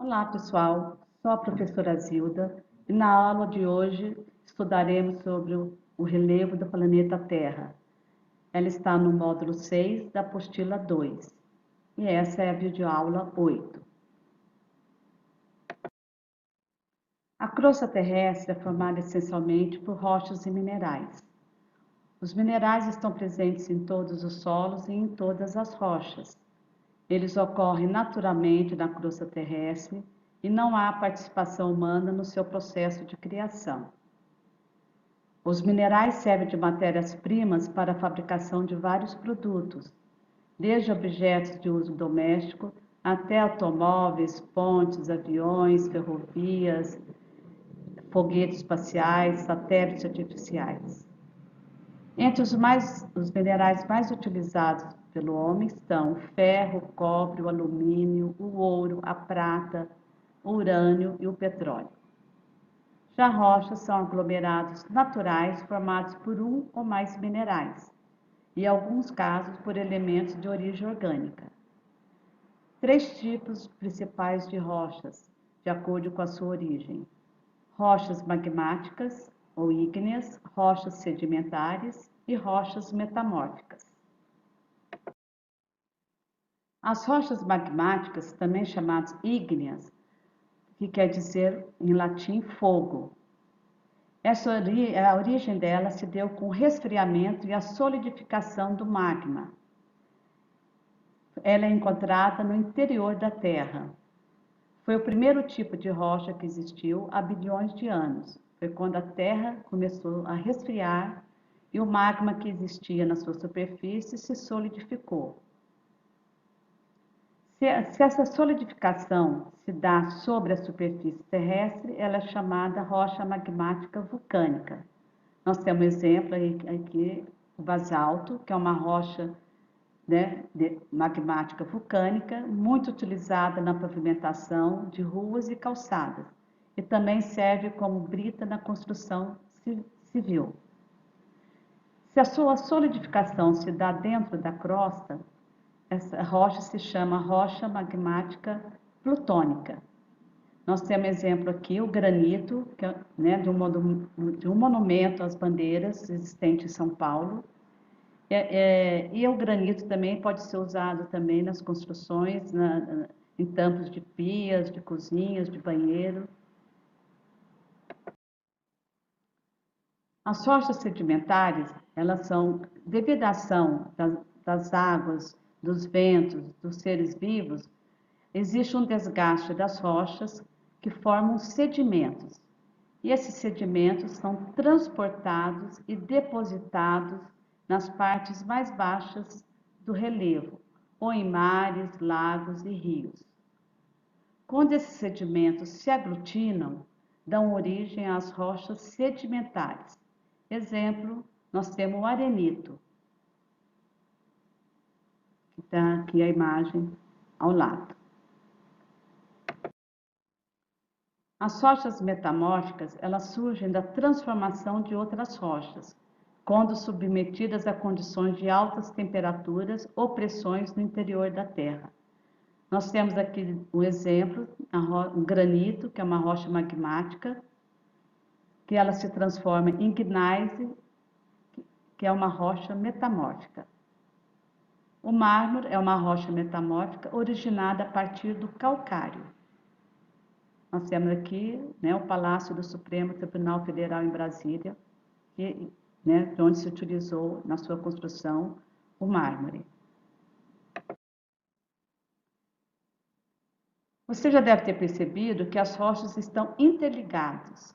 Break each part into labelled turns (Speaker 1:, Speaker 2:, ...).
Speaker 1: Olá, pessoal. Sou a professora Zilda e na aula de hoje estudaremos sobre o relevo do planeta Terra. Ela está no módulo 6 da apostila 2 e essa é a videoaula 8. A crosta terrestre é formada essencialmente por rochas e minerais. Os minerais estão presentes em todos os solos e em todas as rochas. Eles ocorrem naturalmente na crosta terrestre e não há participação humana no seu processo de criação. Os minerais servem de matérias-primas para a fabricação de vários produtos, desde objetos de uso doméstico até automóveis, pontes, aviões, ferrovias, foguetes espaciais, satélites artificiais. Entre os minerais mais utilizados pelo homem estão o ferro, o cobre, o alumínio, o ouro, a prata, o urânio e o petróleo. Já rochas são aglomerados naturais formados por um ou mais minerais, e em alguns casos por elementos de origem orgânica. Três tipos principais de rochas, de acordo com a sua origem: rochas magmáticas ou ígneas, rochas sedimentares e rochas metamórficas. As rochas magmáticas, também chamadas ígneas, que quer dizer em latim fogo. A origem dela se deu com o resfriamento e a solidificação do magma. Ela é encontrada no interior da Terra. Foi o primeiro tipo de rocha que existiu há bilhões de anos. Foi quando a Terra começou a resfriar e o magma que existia na sua superfície se solidificou. Se essa solidificação se dá sobre a superfície terrestre, ela é chamada rocha magmática vulcânica. Nós temos um exemplo aqui, o basalto, que é uma rocha, né, magmática vulcânica, muito utilizada na pavimentação de ruas e calçadas, e também serve como brita na construção civil. Se a sua solidificação se dá dentro da crosta, essa rocha se chama rocha magmática plutônica. Nós temos exemplo aqui o granito, que é, né, de um monumento às bandeiras existente em São Paulo. E o granito também pode ser usado também nas construções, em tampos de pias, de cozinhas, de banheiro. As rochas sedimentares, elas são, devido à ação das águas, dos ventos, dos seres vivos, existe um desgaste das rochas que formam sedimentos. E esses sedimentos são transportados e depositados nas partes mais baixas do relevo, ou em mares, lagos e rios. Quando esses sedimentos se aglutinam, dão origem às rochas sedimentares. Exemplo, nós temos o arenito, que está aqui a imagem ao lado. As rochas metamórficas, elas surgem da transformação de outras rochas, quando submetidas a condições de altas temperaturas ou pressões no interior da Terra. Nós temos aqui um exemplo, o granito, que é uma rocha magmática, que ela se transforma em gneiss, que é uma rocha metamórfica. O mármore é uma rocha metamórfica originada a partir do calcário. Nós temos aqui, né, o Palácio do Supremo Tribunal Federal em Brasília, de onde se utilizou na sua construção o mármore. Você já deve ter percebido que as rochas estão interligadas.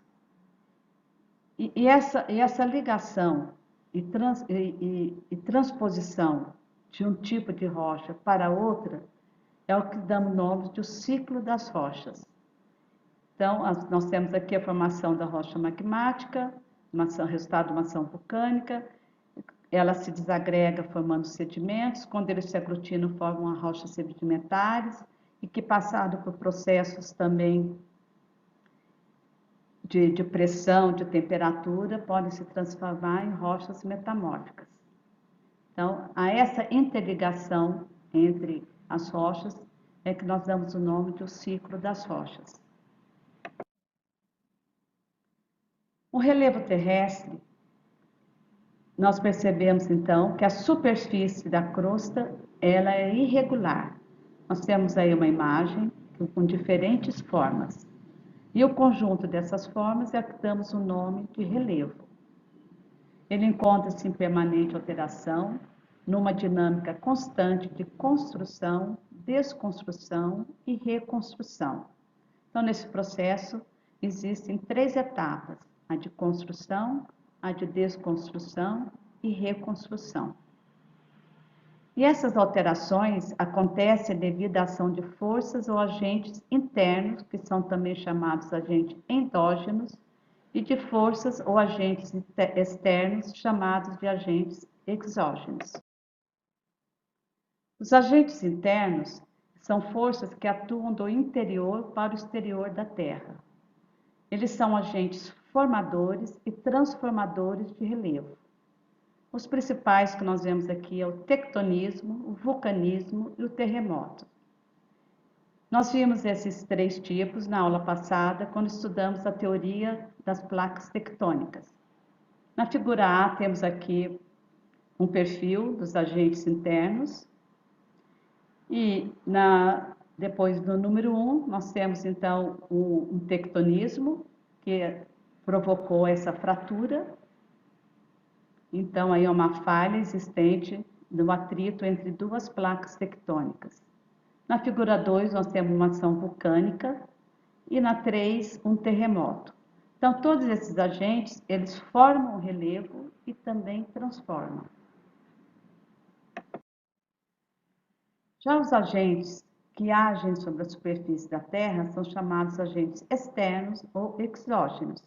Speaker 1: E essa ligação e transposição de um tipo de rocha para outra é o que damos nome de o ciclo das rochas. Então, nós temos aqui a formação da rocha magmática, resultado de uma ação vulcânica, ela se desagrega formando sedimentos, quando eles se aglutinam formam rochas sedimentares, e que passado por processos também de pressão, de temperatura, podem se transformar em rochas metamórficas. Então, há essa interligação entre as rochas, é que nós damos o nome de o ciclo das rochas. O relevo terrestre, nós percebemos então que a superfície da crosta ela é irregular. Nós temos aí uma imagem com diferentes formas. E o conjunto dessas formas é que damos o nome de relevo. Ele encontra-se em permanente alteração, numa dinâmica constante de construção, desconstrução e reconstrução. Então, nesse processo, existem 3 etapas: a de construção, a de desconstrução e reconstrução. E essas alterações acontecem devido à ação de forças ou agentes internos, que são também chamados agentes endógenos, e de forças ou agentes externos, chamados de agentes exógenos. Os agentes internos são forças que atuam do interior para o exterior da Terra. Eles são agentes formadores e transformadores de relevo. Os principais que nós vemos aqui é o tectonismo, o vulcanismo e o terremoto. Nós vimos esses 3 tipos na aula passada, quando estudamos a teoria das placas tectônicas. Na figura A, temos aqui um perfil dos agentes internos. E depois do número 1, nós temos então um tectonismo, que provocou essa fratura. Então, aí é uma falha existente no atrito entre 2 placas tectônicas. Na figura 2, nós temos uma ação vulcânica e na 3, um terremoto. Então, todos esses agentes, eles formam o relevo e também transformam. Já os agentes que agem sobre a superfície da Terra são chamados agentes externos ou exógenos.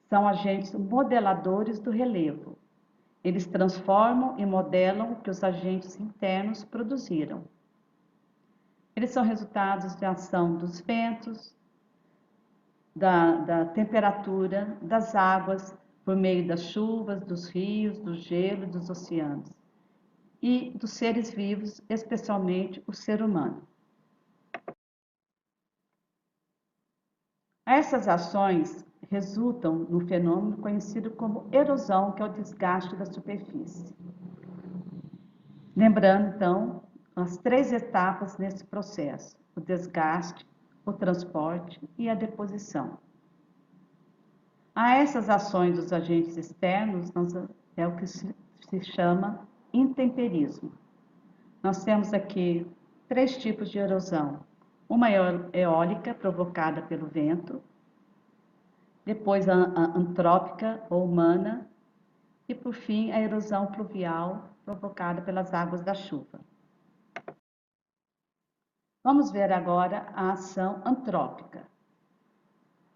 Speaker 1: São agentes modeladores do relevo. Eles transformam e modelam o que os agentes internos produziram. Eles são resultados de ação dos ventos, da temperatura, das águas, por meio das chuvas, dos rios, do gelo e dos oceanos. E dos seres vivos, especialmente o ser humano. Essas ações resultam no fenômeno conhecido como erosão, que é o desgaste da superfície. Lembrando, então, as 3 etapas nesse processo: o desgaste, o transporte e a deposição. A essas ações dos agentes externos é o que se chama intemperismo. Nós temos aqui 3 tipos de erosão. Uma eólica, provocada pelo vento, depois a antrópica ou humana, e por fim a erosão pluvial, provocada pelas águas da chuva. Vamos ver agora a ação antrópica.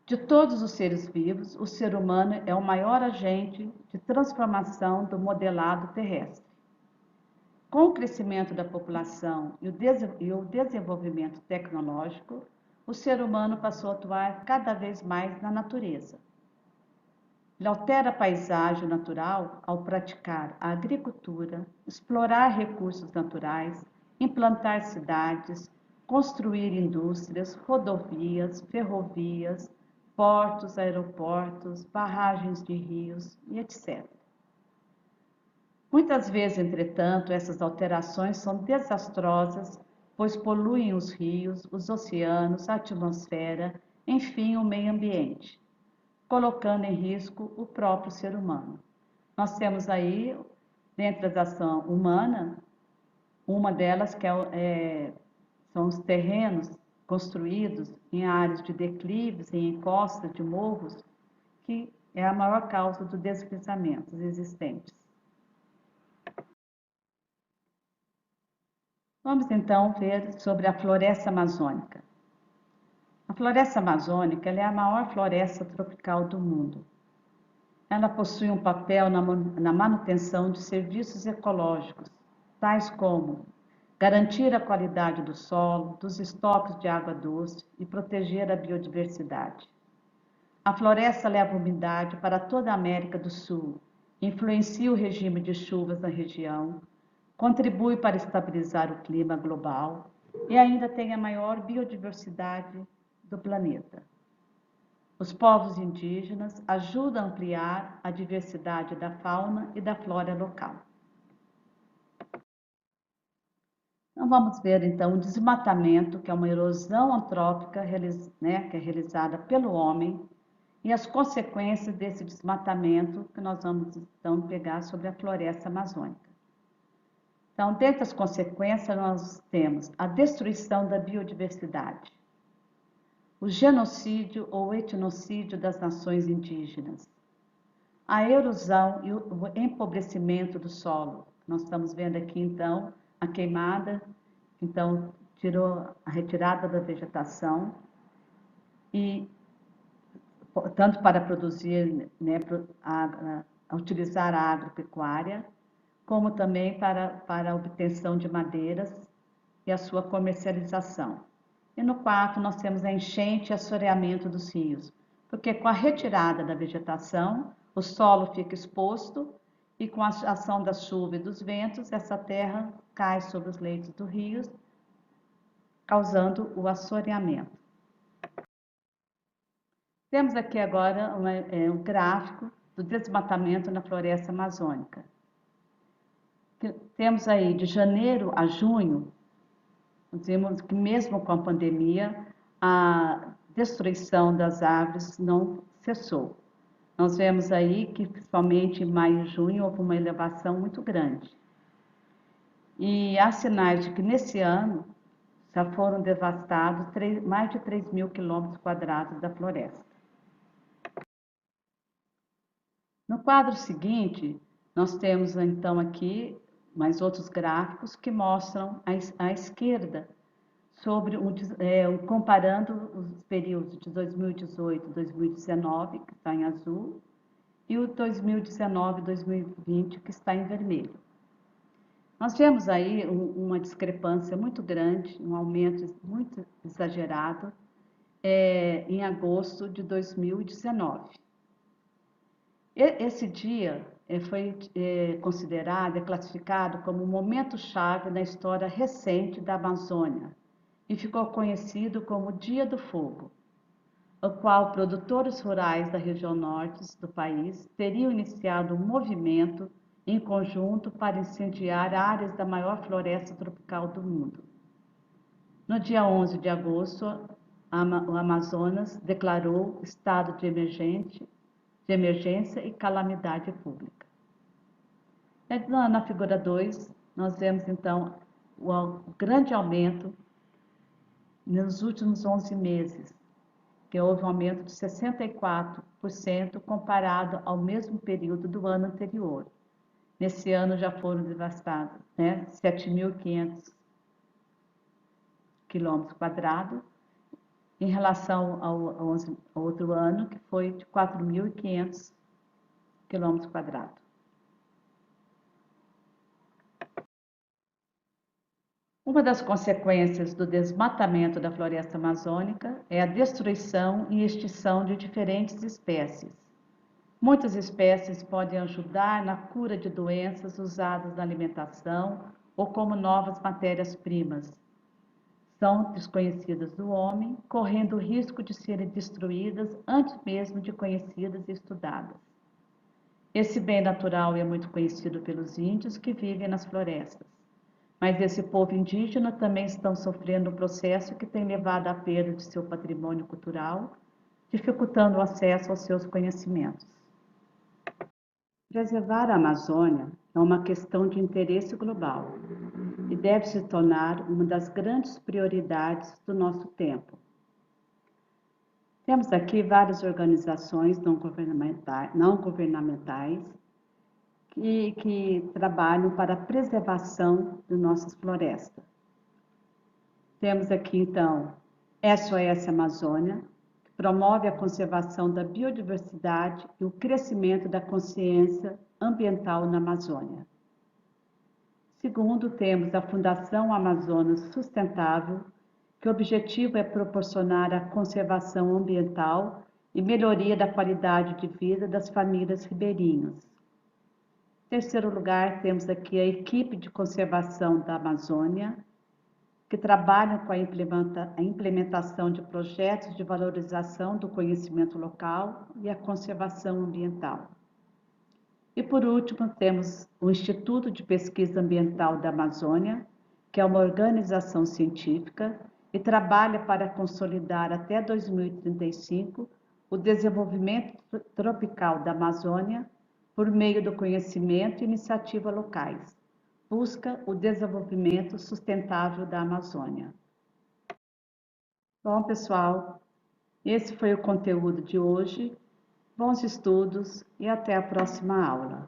Speaker 1: De todos os seres vivos, o ser humano é o maior agente de transformação do modelado terrestre. Com o crescimento da população e o desenvolvimento tecnológico, o ser humano passou a atuar cada vez mais na natureza. Ele altera a paisagem natural ao praticar a agricultura, explorar recursos naturais, implantar cidades, construir indústrias, rodovias, ferrovias, portos, aeroportos, barragens de rios e etc. Muitas vezes, entretanto, essas alterações são desastrosas, pois poluem os rios, os oceanos, a atmosfera, enfim, o meio ambiente, colocando em risco o próprio ser humano. Nós temos aí, dentre as ações humanas, uma delas que são os terrenos construídos em áreas de declives, em encostas de morros, que é a maior causa do deslizamento existentes. Vamos então ver sobre a floresta amazônica. A floresta amazônica é a maior floresta tropical do mundo. Ela possui um papel na manutenção de serviços ecológicos, tais como garantir a qualidade do solo, dos estoques de água doce e proteger a biodiversidade. A floresta leva umidade para toda a América do Sul, influencia o regime de chuvas na região, contribui para estabilizar o clima global, e ainda tem a maior biodiversidade do planeta. Os povos indígenas ajudam a ampliar a diversidade da fauna e da flora local. Então, vamos ver, então, o desmatamento, que é uma erosão antrópica, que é realizada pelo homem, e as consequências desse desmatamento, que nós vamos, então, pegar sobre a floresta amazônica. Então, dentre as consequências, nós temos a destruição da biodiversidade, o genocídio ou etnocídio das nações indígenas, a erosão e o empobrecimento do solo. Nós estamos vendo aqui, então, a queimada, então, tirou a retirada da vegetação, e tanto para produzir, né, utilizar a agropecuária, como também para a obtenção de madeiras e a sua comercialização. E no quarto, nós temos a enchente e assoreamento dos rios, porque com a retirada da vegetação, o solo fica exposto e com a ação da chuva e dos ventos, essa terra cai sobre os leitos dos rios, causando o assoreamento. Temos aqui agora um gráfico do desmatamento na floresta amazônica. Temos aí de janeiro a junho, vemos que mesmo com a pandemia, a destruição das árvores não cessou. Nós vemos aí que, principalmente em maio e junho, houve uma elevação muito grande. E há sinais de que nesse ano já foram devastados mais de 3 mil quilômetros quadrados da floresta. No quadro seguinte, nós temos então aqui mais outros gráficos que mostram à esquerda sobre comparando os períodos de 2018 e 2019, que está em azul, e o 2019 e 2020, que está em vermelho. Nós vemos aí uma discrepância muito grande, um aumento muito exagerado em agosto de 2019. Esse dia foi considerado e classificado como um momento-chave na história recente da Amazônia e ficou conhecido como Dia do Fogo, o qual produtores rurais da região norte do país teriam iniciado um movimento em conjunto para incendiar áreas da maior floresta tropical do mundo. No dia 11 de agosto, o Amazonas declarou estado de emergência e calamidade pública. Na figura 2, nós vemos então o grande aumento nos últimos 11 meses, que houve um aumento de 64% comparado ao mesmo período do ano anterior. Nesse ano já foram devastados 7.500 quilômetros quadrados, em relação ao outro ano, que foi de 4.500 quilômetros quadrados. Uma das consequências do desmatamento da floresta amazônica é a destruição e extinção de diferentes espécies. Muitas espécies podem ajudar na cura de doenças usadas na alimentação ou como novas matérias-primas. São desconhecidas do homem, correndo o risco de serem destruídas antes mesmo de conhecidas e estudadas. Esse bem natural é muito conhecido pelos índios que vivem nas florestas. Mas esse povo indígena também estão sofrendo um processo que tem levado à perda de seu patrimônio cultural, dificultando o acesso aos seus conhecimentos. Preservar a Amazônia é uma questão de interesse global e deve se tornar uma das grandes prioridades do nosso tempo. Temos aqui várias organizações não governamentais que trabalham para a preservação de nossas florestas. Temos aqui, então, SOS Amazônia, que promove a conservação da biodiversidade e o crescimento da consciência ambiental na Amazônia. Segundo, temos a Fundação Amazonas Sustentável, que o objetivo é proporcionar a conservação ambiental e melhoria da qualidade de vida das famílias ribeirinhas. Em terceiro lugar, temos aqui a Equipe de Conservação da Amazônia, que trabalham com a implementação de projetos de valorização do conhecimento local e a conservação ambiental. E por último, temos o Instituto de Pesquisa Ambiental da Amazônia, que é uma organização científica e trabalha para consolidar até 2035 o desenvolvimento tropical da Amazônia por meio do conhecimento e iniciativas locais. Busca o desenvolvimento sustentável da Amazônia. Bom, pessoal, esse foi o conteúdo de hoje. Bons estudos e até a próxima aula.